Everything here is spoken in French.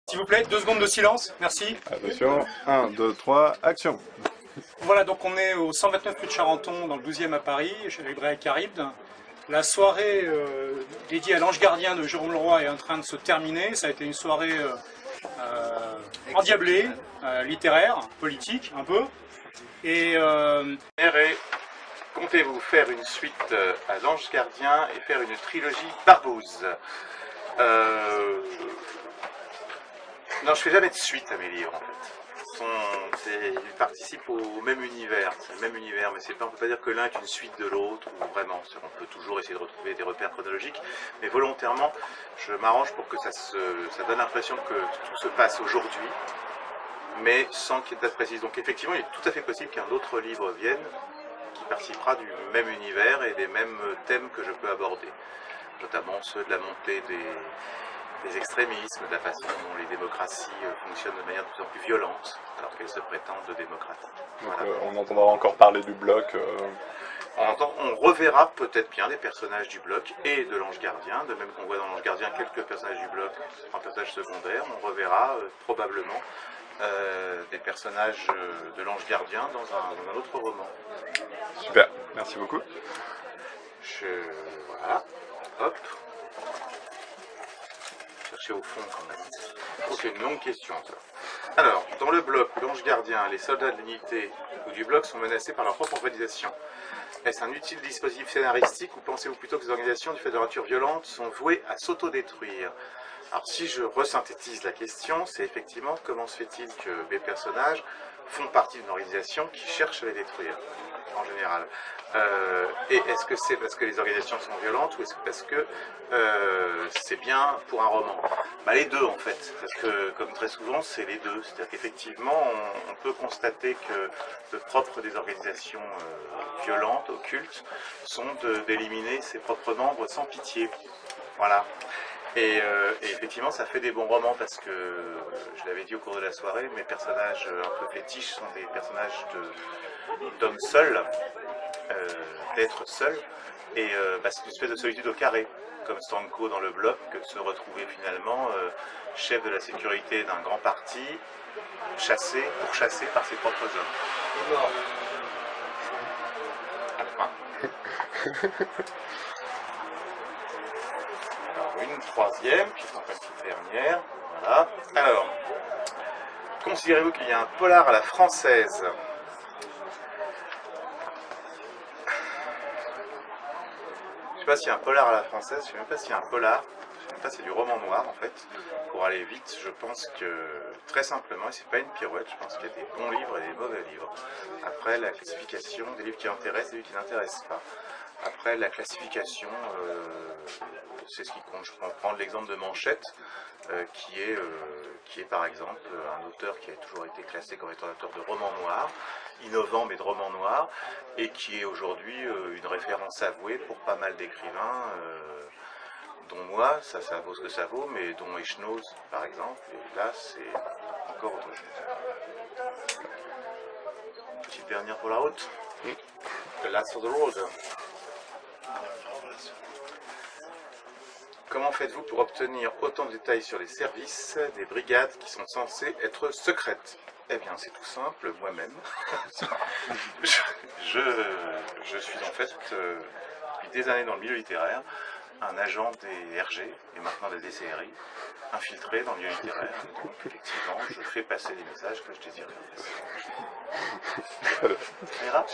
S'il vous plaît, 2 secondes de silence, merci. Attention, 1, 2, 3, action. Voilà, donc on est au 129 rue de Charenton, dans le 12e à Paris, chez les libraires Caribde. La soirée dédiée à l'Ange Gardien de Jérôme Leroy est en train de se terminer. Ça a été une soirée endiablée, littéraire, politique, un peu. Et comptez-vous faire une suite à l'Ange Gardien et faire une trilogie Barbouze? Non, je fais jamais de suite à mes livres en fait. Ils participent au même univers, c'est le même univers, mais on ne peut pas dire que l'un est une suite de l'autre, ou vraiment, on peut toujours essayer de retrouver des repères chronologiques, mais volontairement, je m'arrange pour que ça donne l'impression que tout se passe aujourd'hui, mais sans qu'il y ait de date précise. Donc effectivement, il est tout à fait possible qu'un autre livre vienne, qui participera du même univers et des mêmes thèmes que je peux aborder, notamment ceux de la montée des extrémismes, de la façon dont les démocraties fonctionnent de manière de plus en plus violente, alors qu'elles se prétendent démocratiques. Donc, Voilà. on entendra encore parler du bloc. On reverra peut-être bien des personnages du bloc et de l'Ange Gardien, de même qu'on voit dans l'Ange Gardien quelques personnages du bloc, un personnage secondaire, on reverra probablement des personnages de l'Ange Gardien dans un autre roman. Super, merci beaucoup. Voilà, hop. Chercher au fond quand même. Oh, c'est une longue question ça. Alors, dans le bloc où l'Ange Gardien, les soldats de l'unité ou du bloc sont menacés par leur propre organisation, est-ce un utile dispositif scénaristique ou pensez-vous plutôt que ces organisations, du fait de leur nature violente, sont vouées à s'autodétruire? Alors si je resynthétise la question, c'est effectivement comment se fait-il que mes personnages font partie d'une organisation qui cherche à les détruire, en général. Et est-ce que c'est parce que les organisations sont violentes ou est-ce que parce que c'est bien pour un roman? Les deux en fait, parce que comme très souvent c'est les deux, c'est-à-dire qu'effectivement on peut constater que le propre des organisations violentes, occultes, sont d'éliminer ses propres membres sans pitié. Voilà. Et effectivement, ça fait des bons romans parce que, je l'avais dit au cours de la soirée, mes personnages un peu fétiches sont des personnages d'hommes seuls, d'êtres seuls, et c'est une espèce de solitude au carré, comme Stanko dans le bloc, que de se retrouver finalement chef de la sécurité d'un grand parti, pourchassé par ses propres hommes. Une troisième, puis enfin une petite dernière. Voilà. Alors, considérez-vous qu'il y a un polar à la française? Je ne sais pas s'il y a un polar à la française, je ne sais même pas s'il y a un polar, je ne sais même pas si c'est du roman noir en fait. Pour aller vite, je pense que, très simplement, et c'est pas une pirouette, je pense qu'il y a des bons livres et des mauvais livres. Après, la classification des livres qui intéressent et des livres qui n'intéressent pas. Après, la classification, c'est ce qui compte. Je peux prendre l'exemple de Manchette, qui est par exemple un auteur qui a toujours été classé comme étant un auteur de romans noirs, innovant mais de romans noirs, et qui est aujourd'hui une référence avouée pour pas mal d'écrivains, dont moi, ça vaut ce que ça vaut, mais dont Echnoz par exemple, et là c'est encore autre chose. Petite dernière pour la route. The Last of the Road. Comment faites-vous pour obtenir autant de détails sur les services des brigades qui sont censées être secrètes? Eh bien, c'est tout simple, moi-même. je suis en fait, depuis des années dans le milieu littéraire, un agent des RG et maintenant des DCRI, infiltré dans le milieu littéraire. Donc, effectivement, je fais passer les messages que je désire faire passer. Ça ira ?